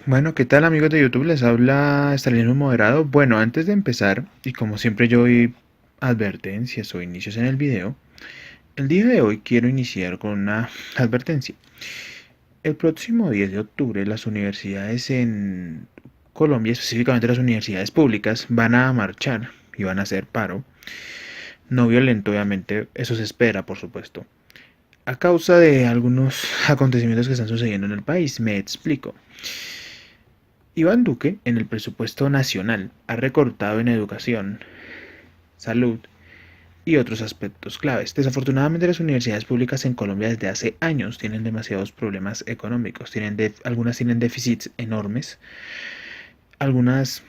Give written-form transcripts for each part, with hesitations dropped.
Bueno, ¿qué tal amigos de YouTube? Les habla Estalinismo Moderado. Bueno, antes de empezar, y como siempre yo doy advertencias o inicios en el video, el día de hoy quiero iniciar con una advertencia. El próximo 10 de octubre las universidades en Colombia, específicamente las universidades públicas, van a marchar y van a hacer paro. No violento, obviamente, eso se espera, por supuesto. A causa de algunos acontecimientos que están sucediendo en el país, me explico. Iván Duque, en el presupuesto nacional, ha recortado en educación, salud y otros aspectos claves. Desafortunadamente, las universidades públicas en Colombia desde hace años tienen demasiados problemas económicos. Algunas tienen déficits enormes, algunas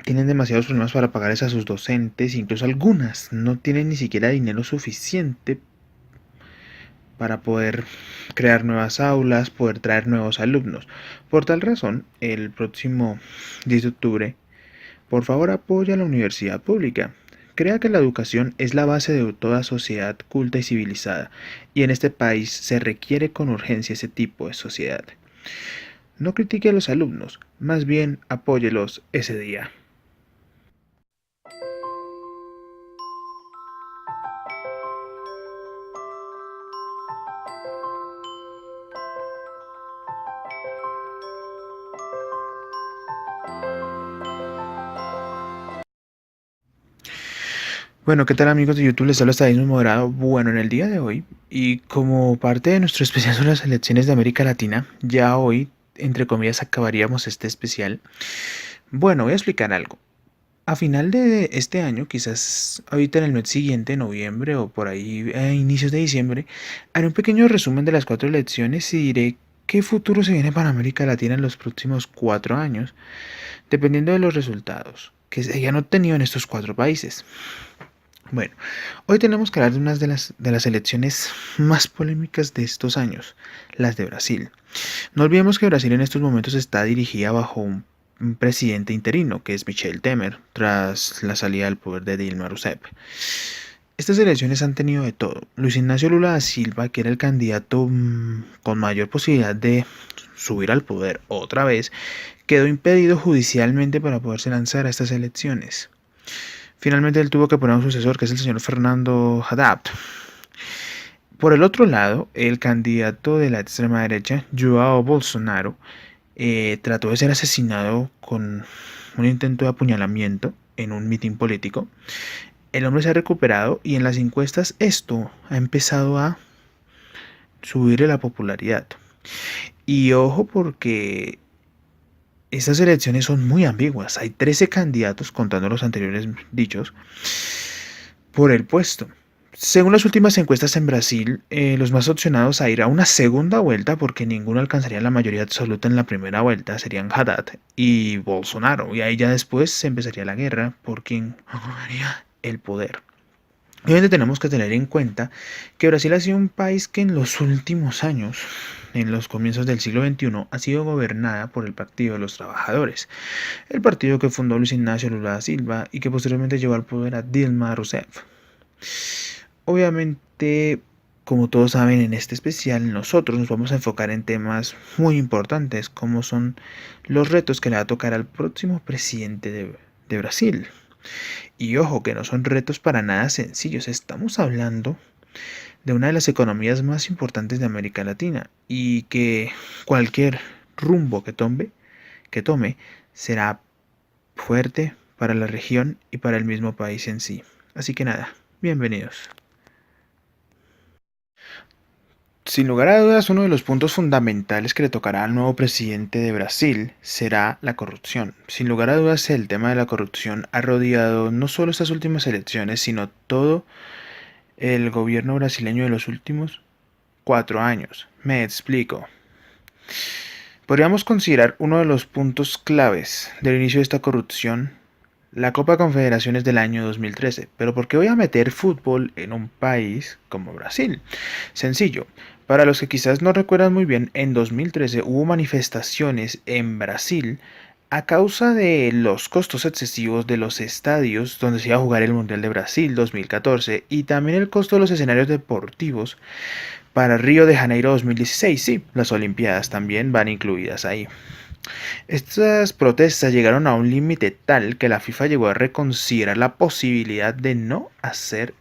tienen demasiados problemas para pagarles a sus docentes, incluso algunas no tienen ni siquiera dinero suficiente para poder crear nuevas aulas, poder traer nuevos alumnos. Por tal razón, el próximo 10 de octubre, por favor apoya a la universidad pública. Crea que la educación es la base de toda sociedad culta y civilizada, y en este país se requiere con urgencia ese tipo de sociedad. No critique a los alumnos, más bien apóyelos ese día. Bueno, ¿qué tal amigos de YouTube? Les habla Estadismo Moderado. Bueno, en el día de hoy, y como parte de nuestro especial sobre las elecciones de América Latina, ya hoy, entre comillas, acabaríamos este especial. Bueno, voy a explicar algo. A final de este año, quizás ahorita en el mes siguiente, noviembre o por ahí a inicios de diciembre, haré un pequeño resumen de las 4 elecciones y diré qué futuro se viene para América Latina en los próximos 4 años, dependiendo de los resultados que se hayan obtenido en estos 4 países. Bueno, hoy tenemos que hablar de una de las elecciones más polémicas de estos años, las de Brasil. No olvidemos que Brasil en estos momentos está dirigida bajo un presidente interino, que es Michel Temer, tras la salida del poder de Dilma Rousseff. Estas elecciones han tenido de todo. Luis Ignacio Lula da Silva, que era el candidato con mayor posibilidad de subir al poder otra vez, quedó impedido judicialmente para poderse lanzar a estas elecciones. Finalmente él tuvo que poner un sucesor, que es el señor Fernando Haddad. Por el otro lado, el candidato de la extrema derecha, Joao Bolsonaro, trató de ser asesinado con un intento de apuñalamiento en un mitin político. El hombre se ha recuperado y en las encuestas esto ha empezado a subirle la popularidad. Y ojo porque estas elecciones son muy ambiguas. Hay 13 candidatos, contando los anteriores dichos, por el puesto. Según las últimas encuestas en Brasil, los más opcionados a ir a una segunda vuelta, porque ninguno alcanzaría la mayoría absoluta en la primera vuelta, serían Haddad y Bolsonaro. Y ahí ya después se empezaría la guerra por quien ocuparía el poder. Obviamente tenemos que tener en cuenta que Brasil ha sido un país que en los últimos años, en los comienzos del siglo XXI, ha sido gobernada por el Partido de los Trabajadores, el partido que fundó Luis Ignacio Lula da Silva y que posteriormente llevó al poder a Dilma Rousseff. Obviamente, como todos saben, en este especial nosotros nos vamos a enfocar en temas muy importantes, como son los retos que le va a tocar al próximo presidente de Brasil. Y ojo, que no son retos para nada sencillos, estamos hablando de una de las economías más importantes de América Latina y que cualquier rumbo que tome será fuerte para la región y para el mismo país en sí. Así que nada, bienvenidos. Sin lugar a dudas, uno de los puntos fundamentales que le tocará al nuevo presidente de Brasil será la corrupción. Sin lugar a dudas, el tema de la corrupción ha rodeado no solo estas últimas elecciones, sino todo el gobierno brasileño de los últimos 4 años. Me explico. Podríamos considerar uno de los puntos claves del inicio de esta corrupción la Copa Confederaciones del año 2013. Pero ¿por qué voy a meter fútbol en un país como Brasil? Sencillo. Para los que quizás no recuerdan muy bien, en 2013 hubo manifestaciones en Brasil a causa de los costos excesivos de los estadios donde se iba a jugar el Mundial de Brasil 2014 y también el costo de los escenarios deportivos para Río de Janeiro 2016. Sí, las Olimpiadas también van incluidas ahí. Estas protestas llegaron a un límite tal que la FIFA llegó a reconsiderar la posibilidad de no hacer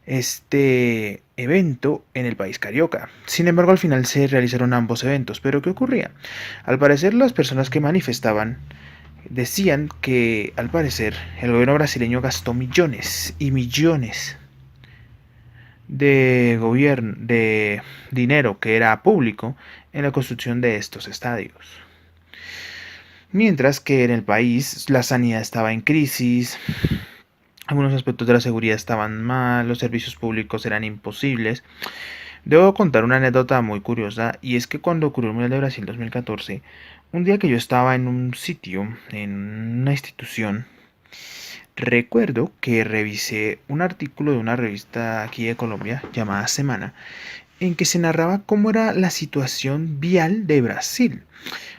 este evento en el país carioca. Sin embargo, al final se realizaron ambos eventos. ¿Pero qué ocurría? Al parecer, las personas que manifestaban decían que, al parecer, el gobierno brasileño gastó millones y millones de dinero que era público en la construcción de estos estadios. Mientras que en el país la sanidad estaba en crisis, algunos aspectos de la seguridad estaban mal, los servicios públicos eran imposibles. Debo contar una anécdota muy curiosa, y es que cuando ocurrió el Mundial de Brasil 2014, un día que yo estaba en un sitio, en una institución, recuerdo que revisé un artículo de una revista aquí de Colombia llamada Semana, en que se narraba cómo era la situación vial de Brasil.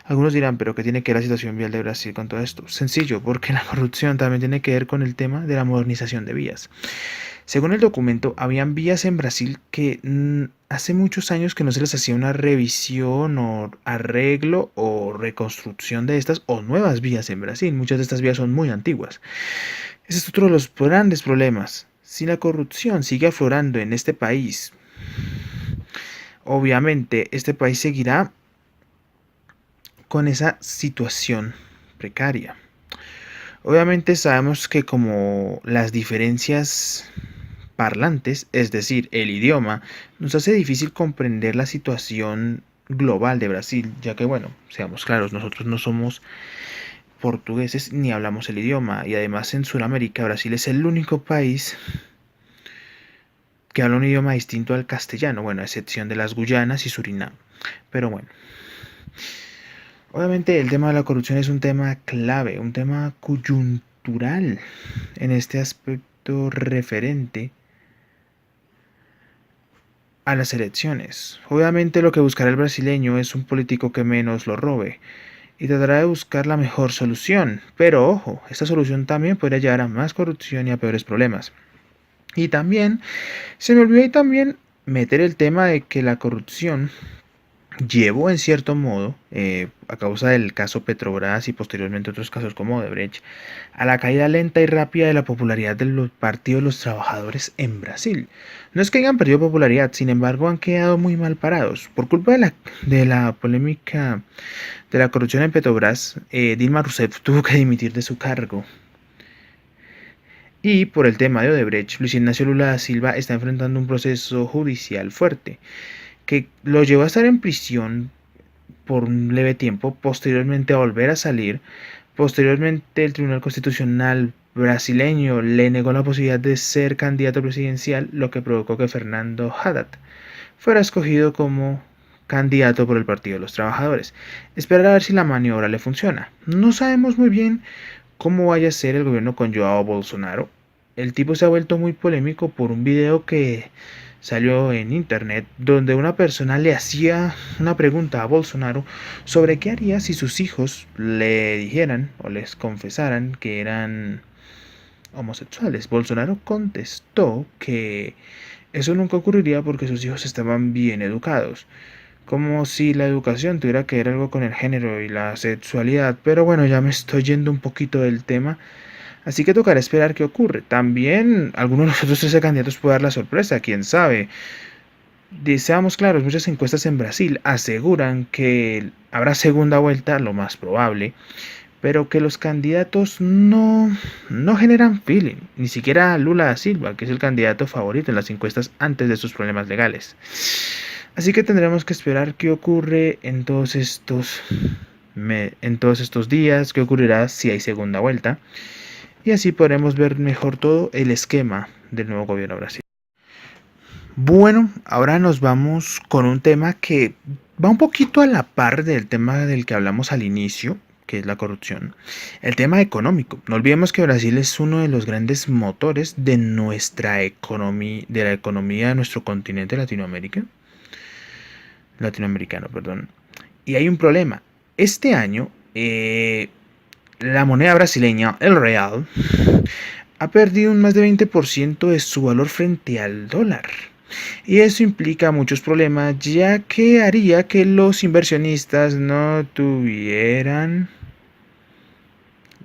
Algunos dirán, pero ¿qué tiene que ver la situación vial de Brasil con todo esto? Sencillo, porque la corrupción también tiene que ver con el tema de la modernización de vías. Según el documento, habían vías en Brasil que hace muchos años que no se les hacía una revisión o arreglo o reconstrucción de estas o nuevas vías en Brasil. Muchas de estas vías son muy antiguas. Ese es otro de los grandes problemas. Si la corrupción sigue aflorando en este país, obviamente este país seguirá con esa situación precaria. Obviamente sabemos que como las diferencias parlantes, es decir, el idioma, nos hace difícil comprender la situación global de Brasil, ya que bueno, seamos claros, nosotros no somos portugueses ni hablamos el idioma, y además en Sudamérica Brasil es el único país que habla un idioma distinto al castellano, bueno, a excepción de las Guyanas y Surinam. Pero bueno, obviamente el tema de la corrupción es un tema clave, un tema coyuntural en este aspecto referente a las elecciones. Obviamente lo que buscará el brasileño es un político que menos lo robe y tratará de buscar la mejor solución. Pero ojo, esta solución también podría llevar a más corrupción y a peores problemas. Y también, se me olvidó ahí también meter el tema de que la corrupción llevó en cierto modo, a causa del caso Petrobras y posteriormente otros casos como Odebrecht, a la caída lenta y rápida de la popularidad del Partido de los Trabajadores en Brasil. No es que hayan perdido popularidad, sin embargo han quedado muy mal parados. Por culpa de la polémica de la corrupción en Petrobras, Dilma Rousseff tuvo que dimitir de su cargo. Y por el tema de Odebrecht, Luis Ignacio Lula da Silva está enfrentando un proceso judicial fuerte, que lo llevó a estar en prisión por un leve tiempo, posteriormente a volver a salir. Posteriormente el Tribunal Constitucional brasileño le negó la posibilidad de ser candidato presidencial, lo que provocó que Fernando Haddad fuera escogido como candidato por el Partido de los Trabajadores. Esperar a ver si la maniobra le funciona. No sabemos muy bien cómo vaya a ser el gobierno con Joao Bolsonaro. El tipo se ha vuelto muy polémico por un video que salió en internet donde una persona le hacía una pregunta a Bolsonaro sobre qué haría si sus hijos le dijeran o les confesaran que eran homosexuales. Bolsonaro contestó que eso nunca ocurriría porque sus hijos estaban bien educados, como si la educación tuviera que ver algo con el género y la sexualidad. Pero bueno, ya me estoy yendo un poquito del tema, así que tocará esperar qué ocurre. También alguno de los otros 13 candidatos puede dar la sorpresa, quién sabe. Seamos claros, muchas encuestas en Brasil aseguran que habrá segunda vuelta, lo más probable, pero que los candidatos no generan feeling, ni siquiera Lula da Silva, que es el candidato favorito en las encuestas antes de sus problemas legales. Así que tendremos que esperar qué ocurre en todos estos días, qué ocurrirá si hay segunda vuelta, y así podremos ver mejor todo el esquema del nuevo gobierno brasileño. Bueno, ahora nos vamos con un tema que va un poquito a la par del tema del que hablamos al inicio, que es la corrupción. El tema económico. No olvidemos que Brasil es uno de los grandes motores de nuestra economía, de la economía de nuestro continente latinoamericano, perdón. Y hay un problema. Este año, la moneda brasileña, el real, ha perdido un más de 20% de su valor frente al dólar. Y eso implica muchos problemas, ya que haría que los inversionistas no tuvieran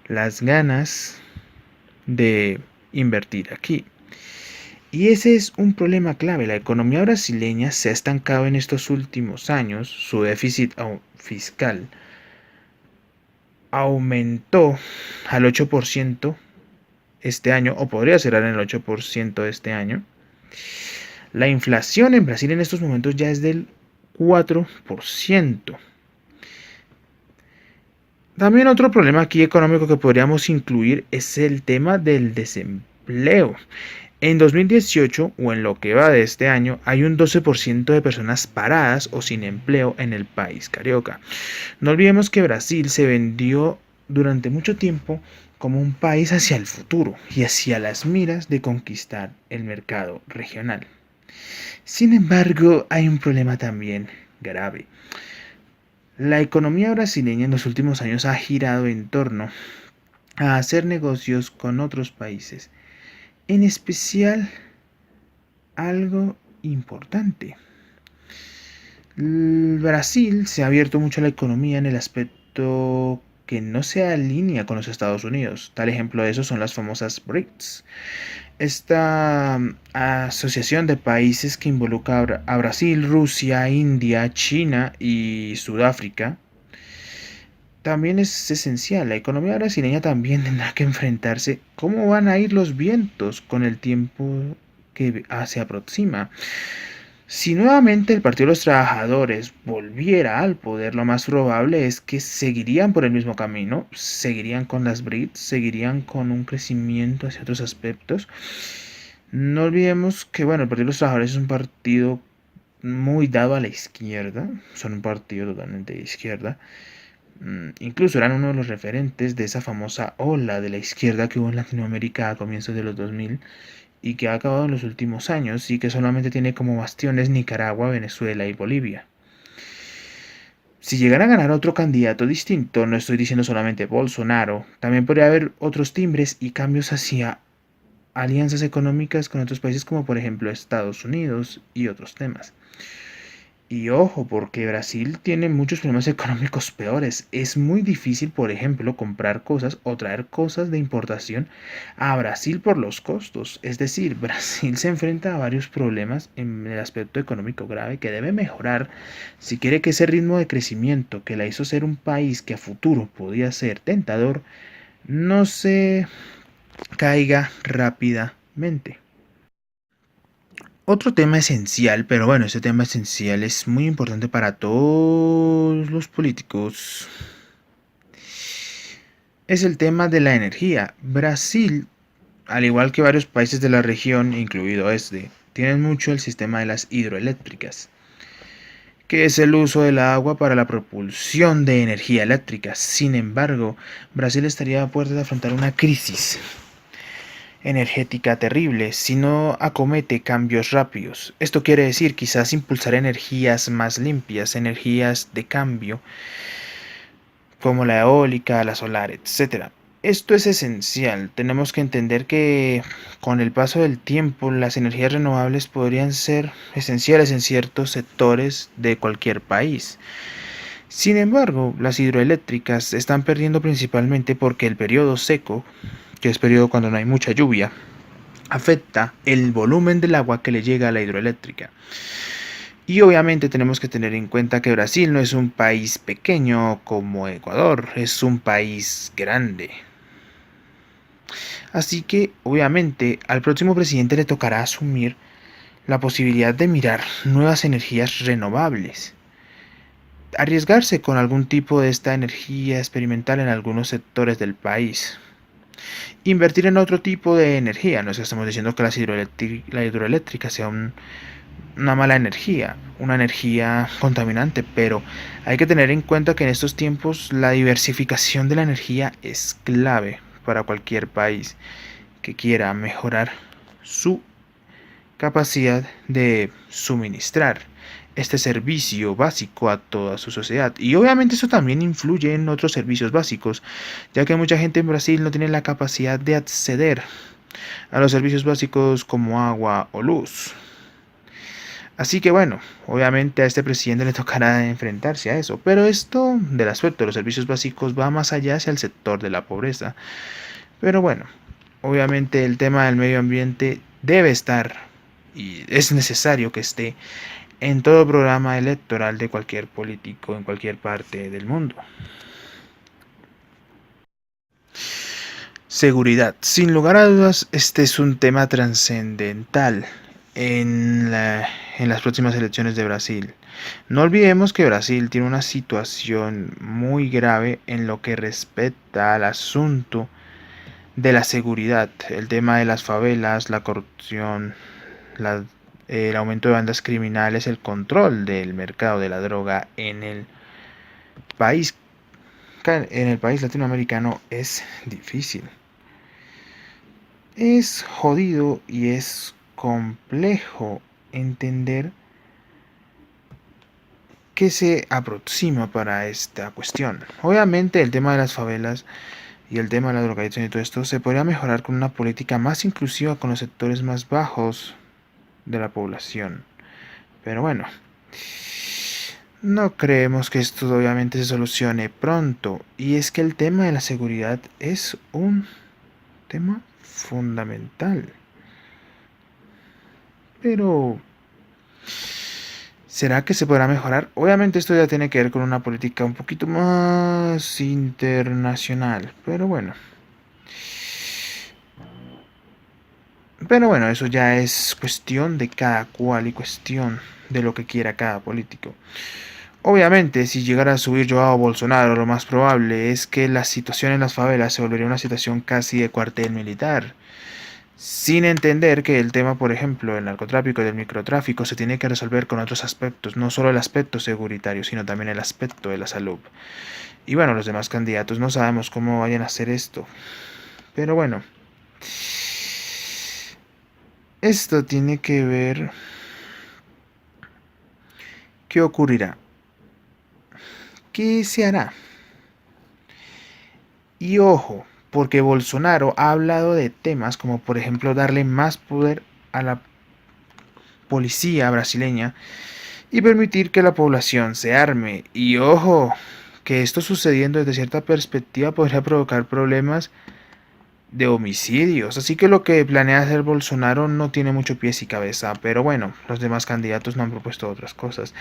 las ganas de invertir aquí. Y ese es un problema clave. La economía brasileña se ha estancado en estos últimos años. Su déficit fiscal aumentó al 8% este año, o podría cerrar en el 8% este año. La inflación en Brasil en estos momentos ya es del 4%. También otro problema aquí económico que podríamos incluir es el tema del desempleo. En 2018, o en lo que va de este año, hay un 12% de personas paradas o sin empleo en el país carioca. No olvidemos que Brasil se vendió durante mucho tiempo como un país hacia el futuro y hacia las miras de conquistar el mercado regional. Sin embargo, hay un problema también grave. La economía brasileña en los últimos años ha girado en torno a hacer negocios con otros países, en especial algo importante. Brasil se ha abierto mucho a la economía en el aspecto que no se alinea con los Estados Unidos. Tal ejemplo de eso son las famosas BRICS. Esta asociación de países que involucra a Brasil, Rusia, India, China y Sudáfrica también es esencial. La economía brasileña también tendrá que enfrentarse cómo van a ir los vientos con el tiempo que se aproxima. Si nuevamente el Partido de los Trabajadores volviera al poder, lo más probable es que seguirían por el mismo camino, seguirían con las BRICS, seguirían con un crecimiento hacia otros aspectos. No olvidemos que, bueno, el Partido de los Trabajadores es un partido muy dado a la izquierda, son un partido totalmente de izquierda. Incluso eran uno de los referentes de esa famosa ola de la izquierda que hubo en Latinoamérica a comienzos de los 2000 y que ha acabado en los últimos años y que solamente tiene como bastiones Nicaragua, Venezuela y Bolivia. Si llegara a ganar otro candidato distinto, no estoy diciendo solamente Bolsonaro, también podría haber otros timbres y cambios hacia alianzas económicas con otros países como por ejemplo Estados Unidos y otros temas. Y ojo, porque Brasil tiene muchos problemas económicos peores. Es muy difícil, por ejemplo, comprar cosas o traer cosas de importación a Brasil por los costos. Es decir, Brasil se enfrenta a varios problemas en el aspecto económico grave que debe mejorar si quiere que ese ritmo de crecimiento que la hizo ser un país que a futuro podía ser tentador no se caiga rápidamente. Otro tema esencial, pero bueno, este tema esencial es muy importante para todos los políticos, es el tema de la energía. Brasil, al igual que varios países de la región, incluido este, tienen mucho el sistema de las hidroeléctricas, que es el uso del agua para la propulsión de energía eléctrica. Sin embargo, Brasil estaría a puertas de afrontar una crisis energética terrible si no acomete cambios rápidos. Esto quiere decir quizás impulsar energías más limpias, energías de cambio, como la eólica, la solar, etcétera. Esto es esencial. Tenemos que entender que con el paso del tiempo las energías renovables podrían ser esenciales en ciertos sectores de cualquier país. Sin embargo, las hidroeléctricas están perdiendo principalmente porque el periodo seco, que es periodo cuando no hay mucha lluvia, afecta el volumen del agua que le llega a la hidroeléctrica. Y obviamente tenemos que tener en cuenta que Brasil no es un país pequeño como Ecuador, es un país grande. Así que obviamente al próximo presidente le tocará asumir la posibilidad de mirar nuevas energías renovables, arriesgarse con algún tipo de esta energía experimental en algunos sectores del país. Invertir en otro tipo de energía, no es que estamos diciendo que la hidroeléctrica sea una mala energía, una energía contaminante, pero hay que tener en cuenta que en estos tiempos la diversificación de la energía es clave para cualquier país que quiera mejorar su capacidad de suministrar este servicio básico a toda su sociedad. Y obviamente eso también influye en otros servicios básicos, ya que mucha gente en Brasil no tiene la capacidad de acceder a los servicios básicos como agua o luz. Así que bueno, obviamente a este presidente le tocará enfrentarse a eso, pero esto del aspecto de los servicios básicos va más allá hacia el sector de la pobreza. Pero bueno, obviamente el tema del medio ambiente debe estar y es necesario que esté en todo programa electoral de cualquier político en cualquier parte del mundo. Seguridad. Sin lugar a dudas, este es un tema trascendental en, en las próximas elecciones de Brasil. No olvidemos que Brasil tiene una situación muy grave en lo que respecta al asunto de la seguridad, el tema de las favelas, la corrupción, la, el aumento de bandas criminales, el control del mercado de la droga país, en el país latinoamericano es difícil. Es jodido y es complejo entender qué se aproxima para esta cuestión. Obviamente el tema de las favelas y el tema de la drogadicción y todo esto se podría mejorar con una política más inclusiva con los sectores más bajos de la población. Pero bueno, no creemos que esto obviamente se solucione pronto. Y es que el tema de la seguridad es un tema fundamental. Pero ¿será que se podrá mejorar? Obviamente esto ya tiene que ver con una política un poquito más internacional. Pero bueno. Pero bueno, eso ya es cuestión de cada cual y cuestión de lo que quiera cada político. Obviamente, si llegara a subir Joao Bolsonaro, lo más probable es que la situación en las favelas se volvería una situación casi de cuartel militar. Sin entender que el tema, por ejemplo, del narcotráfico y del microtráfico se tiene que resolver con otros aspectos, no solo el aspecto securitario, sino también el aspecto de la salud. Y bueno, los demás candidatos no sabemos cómo vayan a hacer esto. Pero bueno, esto tiene que ver qué ocurrirá, qué se hará. Y ojo, porque Bolsonaro ha hablado de temas como por ejemplo darle más poder a la policía brasileña y permitir que la población se arme. Y ojo, que esto sucediendo desde cierta perspectiva podría provocar problemas de homicidios. Así que lo que planea hacer Bolsonaro no tiene mucho pies y cabeza. Pero bueno, los demás candidatos no han propuesto otras cosas.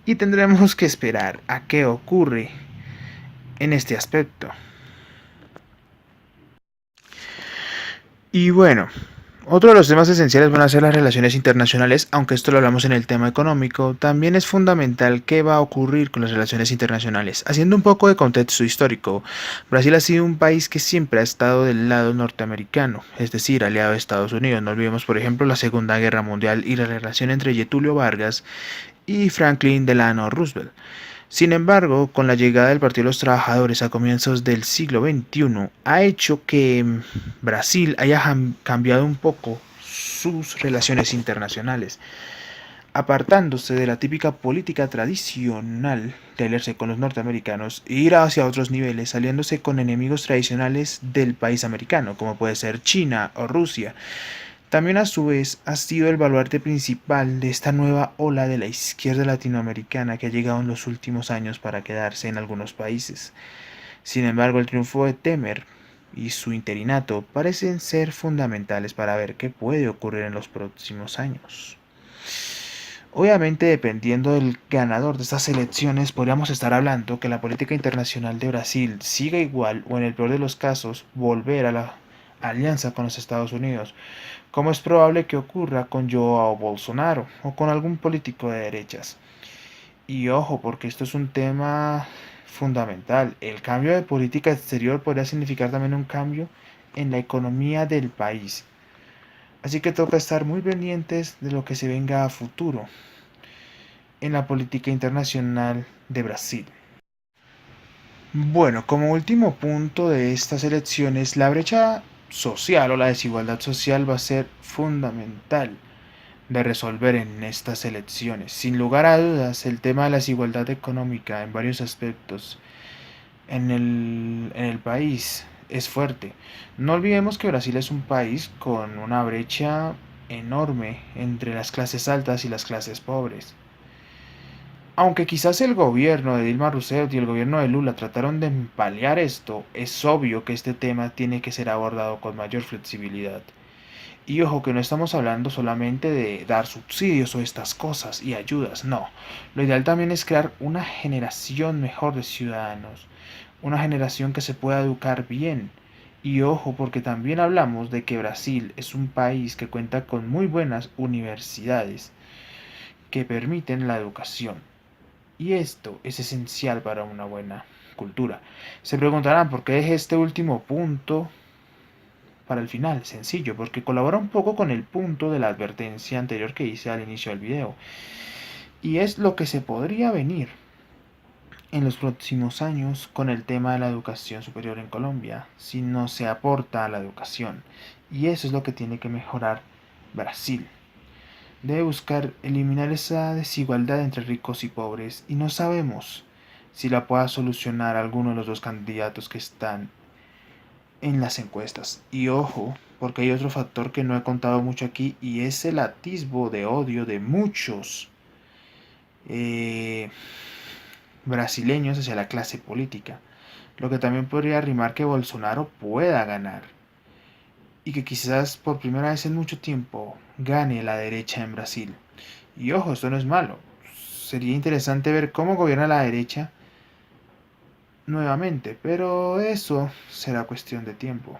Y tendremos que esperar a qué ocurre en este aspecto. Y bueno, otro de los temas esenciales van a ser las relaciones internacionales, aunque esto lo hablamos en el tema económico, también es fundamental qué va a ocurrir con las relaciones internacionales. Haciendo un poco de contexto histórico, Brasil ha sido un país que siempre ha estado del lado norteamericano, es decir, aliado de Estados Unidos. No olvidemos, por ejemplo, la Segunda Guerra Mundial y la relación entre Getúlio Vargas y Franklin Delano Roosevelt. Sin embargo, con la llegada del Partido de los Trabajadores a comienzos del siglo XXI, ha hecho que Brasil haya cambiado un poco sus relaciones internacionales, apartándose de la típica política tradicional de aliarse con los norteamericanos e ir hacia otros niveles, aliándose con enemigos tradicionales del país americano, como puede ser China o Rusia. También a su vez ha sido el baluarte principal de esta nueva ola de la izquierda latinoamericana que ha llegado en los últimos años para quedarse en algunos países. Sin embargo, el triunfo de Temer y su interinato parecen ser fundamentales para ver qué puede ocurrir en los próximos años. Obviamente, dependiendo del ganador de estas elecciones, podríamos estar hablando que la política internacional de Brasil siga igual o en el peor de los casos volver a la alianza con los Estados Unidos, como es probable que ocurra con Joao Bolsonaro o con algún político de derechas. Y ojo, porque esto es un tema fundamental. El cambio de política exterior podría significar también un cambio en la economía del país. Así que toca estar muy pendientes de lo que se venga a futuro en la política internacional de Brasil. Bueno, como último punto de estas elecciones, la brecha social o la desigualdad social va a ser fundamental de resolver en estas elecciones. Sin lugar a dudas, el tema de la desigualdad económica en varios aspectos en el país es fuerte. No olvidemos que Brasil es un país con una brecha enorme entre las clases altas y las clases pobres. Aunque quizás el gobierno de Dilma Rousseff y el gobierno de Lula trataron de paliar esto, es obvio que este tema tiene que ser abordado con mayor flexibilidad. Y ojo que no estamos hablando solamente de dar subsidios o estas cosas y ayudas, no. Lo ideal también es crear una generación mejor de ciudadanos, una generación que se pueda educar bien. Y ojo porque también hablamos de que Brasil es un país que cuenta con muy buenas universidades que permiten la educación. Y esto es esencial para una buena cultura. Se preguntarán por qué dejé este último punto para el final. Sencillo, porque colabora un poco con el punto de la advertencia anterior que hice al inicio del video. Y es lo que se podría venir en los próximos años con el tema de la educación superior en Colombia, si no se aporta a la educación. Y eso es lo que tiene que mejorar Brasil. Debe buscar eliminar esa desigualdad entre ricos y pobres y no sabemos si la pueda solucionar alguno de los dos candidatos que están en las encuestas. Y ojo, porque hay otro factor que no he contado mucho aquí y es el atisbo de odio de muchos brasileños hacia la clase política, lo que también podría arrimar que Bolsonaro pueda ganar y que quizás por primera vez en mucho tiempo gane la derecha en Brasil. Y ojo, esto no es malo. Sería interesante ver cómo gobierna la derecha nuevamente, pero eso será cuestión de tiempo.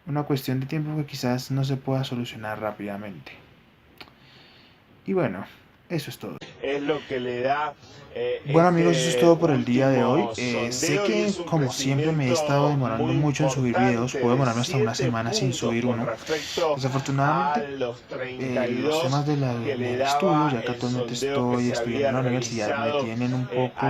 Una cuestión de tiempo que quizás no se pueda solucionar rápidamente. Y bueno, eso es todo. Es lo que le da bueno amigos, eso es todo por el día de hoy. Sé que como siempre me he estado demorando mucho en subir videos. Puedo demorarme hasta una semana sin subir uno. Desafortunadamente los temas del estudio, ya que actualmente estoy estudiando en la universidad, me tienen un poco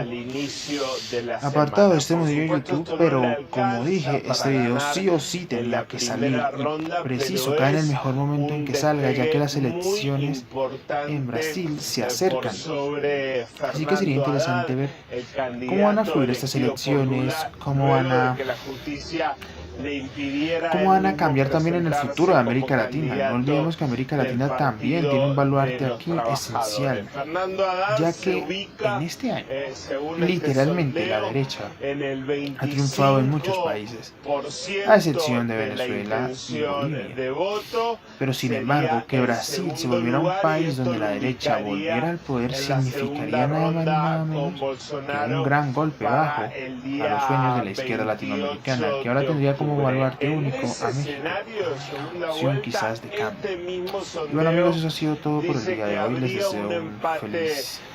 apartado de este mundillo de YouTube. Pero como dije, este video sí o sí tenía que salir, y preciso, cae en el mejor momento en que salga, ya que las elecciones en Brasil se acercan. Así que sería interesante ver cómo van a fluir estas elecciones, cómo van a cambiar también en el futuro de América Latina. No olvidemos que América Latina también tiene un baluarte aquí esencial, ya que en este año, literalmente la derecha ha triunfado en muchos países, a excepción de Venezuela y Bolivia. Pero sin embargo, que Brasil se volviera un país donde la derecha volviera al poder significaría nada más y nada menos que un gran golpe bajo a los sueños de la izquierda latinoamericana, que ahora tendría como baluarte único a México, opción quizás de cambio. Y bueno amigos, eso ha sido todo por el día de hoy. Les deseo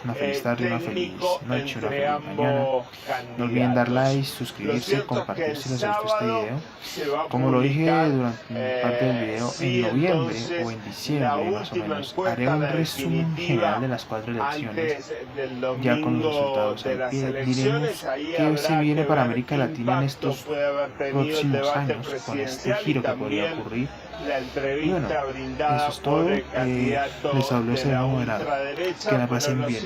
una feliz tarde, una feliz noche, una feliz mañana. No olviden dar like, suscribirse, compartir si les gustó este video. Como lo dije durante parte del video, en noviembre o en diciembre más o menos haré un resumen general de las 4 elecciones, ya con los resultados al pie. Diremos qué se viene para América Latina en estos próximos años con este giro que podría ocurrir. Y bueno, eso es todo. Les habló ese moderado. Que la pasen bien.